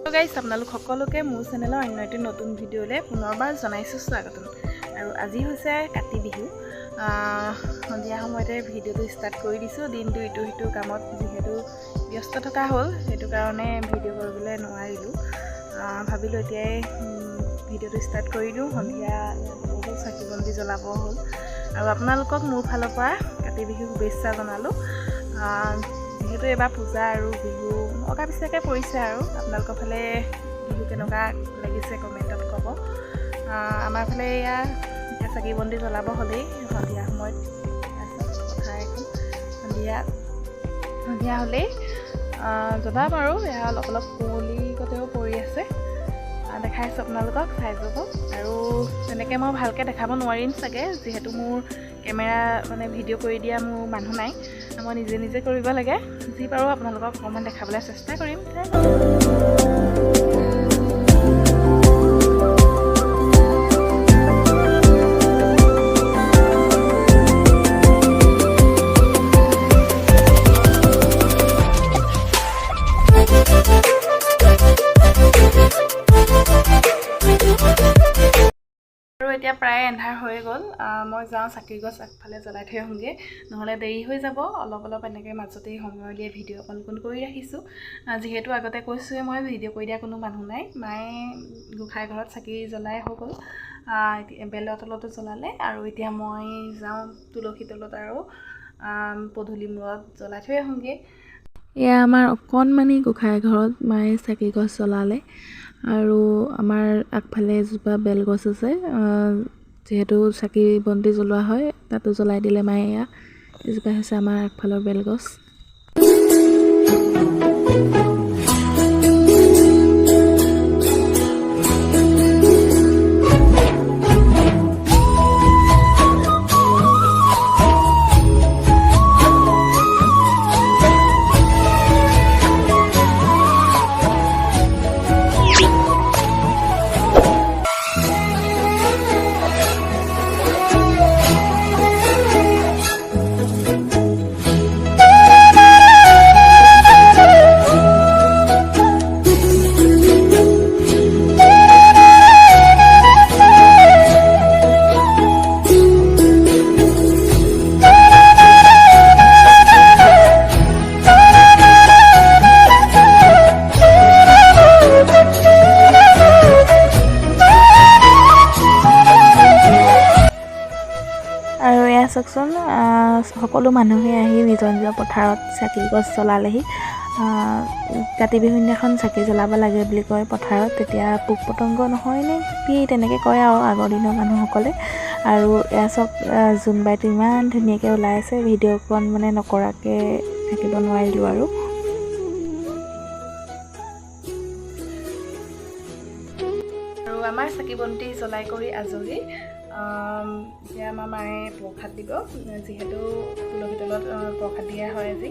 তো গাইছ আপোনালোক সকলোকে মোৰ চেনেলৰ অন্য এটি নতুন ভিডিঅ'লৈ পুনৰবাৰ জনাইছোঁ স্বাগতম। আৰু আজি হৈছে কাতি বিহু। সন্ধিয়া সময়তে ভিডিঅ'টো ষ্টাৰ্ট কৰি দিছোঁ। দিনটো ইটো সিটো কামত যিহেতু ব্যস্ত থকা হ'ল, সেইটো কাৰণে ভিডিঅ' কৰিবলৈ নোৱাৰিলোঁ। ভাবিলোঁ এতিয়াই ভিডিঅ'টো ষ্টাৰ্ট কৰি দিওঁ। সন্ধিয়া বহু চাকি বন্তি জ্বলাব হ'ল আৰু আপোনালোকক মোৰ ফালৰ পৰা কাতি বিহু শুভেচ্ছা জনালোঁ। যিহেতু এবাৰ পূজা আৰু বিহু অকা পিছাকৈ পৰিছে আৰু আপোনালোকৰ ফালে বিহু কেনেকুৱা লাগিছে কমেণ্টত ক'ব। আমাৰ ফালে এয়া এতিয়া চাকি বন্তি জ্বলাব হ'লেই সন্ধিয়া সময়ত পথাৰ এখন সন্ধিয়া হ'লেই জ্বলাম আৰু এয়া অলপ অলপ কুঁৱলীগতেও পৰি আছে। দেখাইছোঁ আপোনালোকক, চাই যাব। আৰু তেনেকৈ মই ভালকৈ দেখাব নোৱাৰিম চাগে, যিহেতু মোৰ কেমেৰা মানে ভিডিঅ' কৰি দিয়া মোৰ মানুহ নাই। মই নিজে নিজে কৰিব লাগে। যি পাৰোঁ আপোনালোকক অকণমান দেখাবলৈ চেষ্টা কৰিম। এতিয়া প্ৰায় এন্ধাৰ হৈ গ'ল। মই যাওঁ চাকি গছ আগফালে জ্বলাই থৈ আহোঁগৈ, নহ'লে দেৰি হৈ যাব। অলপ এনেকৈ মাজতেই সময় উলিয়াই ভিডিঅ' অকণ কৰি ৰাখিছোঁ। যিহেতু আগতে কৈছোঁৱে মই ভিডিঅ' কৰি দিয়া কোনো মানুহ নাই। মায়ে গোঁসাই ঘৰত চাকি জ্বলাই হৈ গ'ল, বেলৰ তলতো জ্বলালে। আৰু এতিয়া মই যাওঁ তুলসী তলত আৰু পদূলি মূৰত জ্বলাই থৈ আহোঁগৈ। এয়া আমাৰ অকণমানি গোঁসাই ঘৰত মায়ে চাকি গছ জ্বলালে। আৰু আমাৰ আগফালে এজোপা বেলগছ আছে, যিহেতু চাকি বন্তি জ্বলোৱা হয় তাতো জ্বলাই দিলে মায়ে। এয়া এজোপা হৈছে আমাৰ আগফালৰ বেলগছ। আৰু এয়া চাওকচোন, সকলো মানুহে আহি নিজৰ নিজৰ পথাৰত চাকি গছ জ্বলালেহি। কাতি বিহুৰ দিনাখন চাকি জ্বলাব লাগে বুলি কয় পথাৰত, তেতিয়া পোক পতংগ নহয় নে কি তেনেকৈ কয় আৰু আগৰ দিনৰ মানুহসকলে। আৰু এয়া চাওক, জোনবাইটো ইমান ধুনীয়াকৈ ওলাই আছে। ভিডিঅ'কণ মানে নকৰাকৈ থাকিব নোৱাৰিলোঁ আৰু। আমাৰ চাকি বন্তি জ্বলাই কৰি আজৰি। এতিয়া আমাৰ মায়ে প্ৰসাদ দিব, যিহেতু তুলসী তলত প্ৰসাদ দিয়া হয় আজি।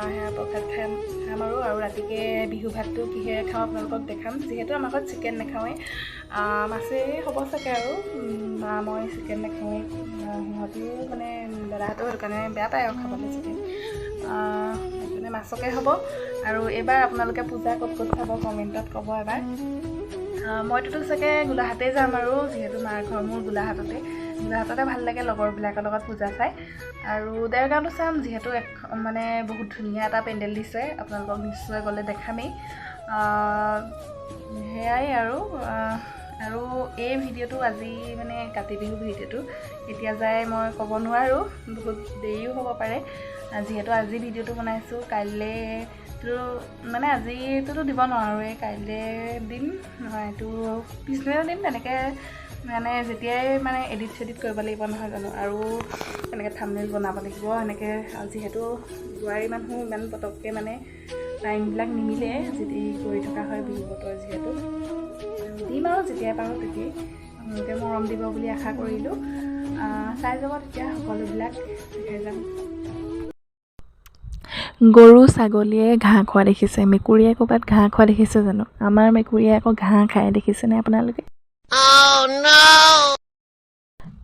সেয়া প্ৰসাদ খাম আৰু ৰাতিকৈ বিহু ভাতটো কিহেৰে খাওঁ আপোনালোকক দেখাম। যিহেতু আমাৰ ঘৰত চিকেন নাখাওঁৱেই, মাছেই হ'ব চাগে। আৰু মই চিকেন নাখাওঁৱেই, সিহঁতিও মানে দাদাহঁতেও সেইটো কাৰণে বেয়া পায় আৰু খাবলৈ চিকেন। সেইকাৰণে মাছকে হ'ব। আৰু এইবাৰ আপোনালোকে পূজা ক'ত ক'ত খাব কমেণ্টত ক'ব এবাৰ। মইতোতো চাগে গোলাঘাটেই যাম আৰু, যিহেতু মাৰ ঘৰ মোৰ গোলাঘাটতে ভাল লাগে লগৰবিলাকৰ লগত পূজা চাই। আৰু দেৰগাঁৱতো চাম, যিহেতু মানে বহুত ধুনীয়া এটা পেণ্ডেল দিছে, আপোনালোকক নিশ্চয় গ'লে দেখামেই। সেয়াই আৰু এই ভিডিঅ'টো আজি মানে কাতি বিহু ভিডিঅ'টো কেতিয়া যায় মই ক'ব নোৱাৰোঁ, বহুত দেৰিও হ'ব পাৰে। যিহেতু আজি ভিডিঅ'টো বনাইছোঁ, কাইলৈতো মানে আজিটোতো দিব নোৱাৰোঁৱেই, কাইলৈ দিম নহয়, এইটো পিছদিনা দিম। তেনেকৈ মানে যেতিয়াই মানে এডিট চেডিট কৰিব লাগিব নহয় জানো, আৰু এনেকৈ থাম্বনেইল বনাব লাগিব এনেকৈ। যিহেতু বোৱাৰী মানুহ ইমান পটককৈ মানে টাইমবিলাক নিমিলে, যদি কৰি থকা হয় বিহু বতৰ যিহেতু। দিম আৰু যেতিয়াই পাৰোঁ তেতিয়াই। আপোনালোকে মৰম দিব বুলি আশা কৰিলোঁ। চাই যাব তেতিয়া সকলোবিলাক দেখাই যাম। গৰু ছাগলীয়ে ঘাঁহ খোৱা দেখিছে, মেকুৰীয়ে ক'ৰবাত ঘাঁহ খোৱা দেখিছে জানো? আমাৰ মেকুৰীয়ে আকৌ ঘাঁহ খাই, দেখিছেনে আপোনালোকে?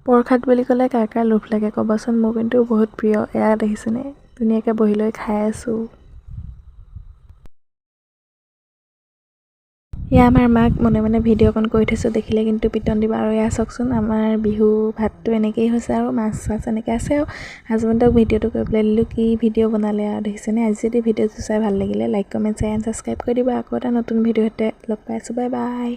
প্ৰসাদ বুলি ক'লে কাৰ কাৰ লোভ লাগে ক'বচোন? মোৰ কিন্তু বহুত প্ৰিয়। এয়া দেখিছেনে, ধুনীয়াকৈ বহি লৈ খাই আছোঁ। এয়া আমাৰ মাক মনে মনে ভিডিঅ' অকণ কৰি থৈছোঁ, দেখিলে কিন্তু পিটন দিব। আৰু এয়া চাওকচোন আমাৰ বিহু ভাতটো এনেকেই হৈছে আৰু মাছ চাছ এনেকৈ আছে। আৰু হাজবেণ্ডক ভিডিঅ'টো কৰি পেলাই দিলোঁ, কি ভিডিঅ' বনালে আৰু দেখিছেনে। আজি যদি ভিডিঅ'টো চাই ভাল লাগিলে like comment share and subscribe কৰি দিব। আকৌ এটা নতুন ভিডিঅ'তে লগ পাই আছোঁ। Bye bye.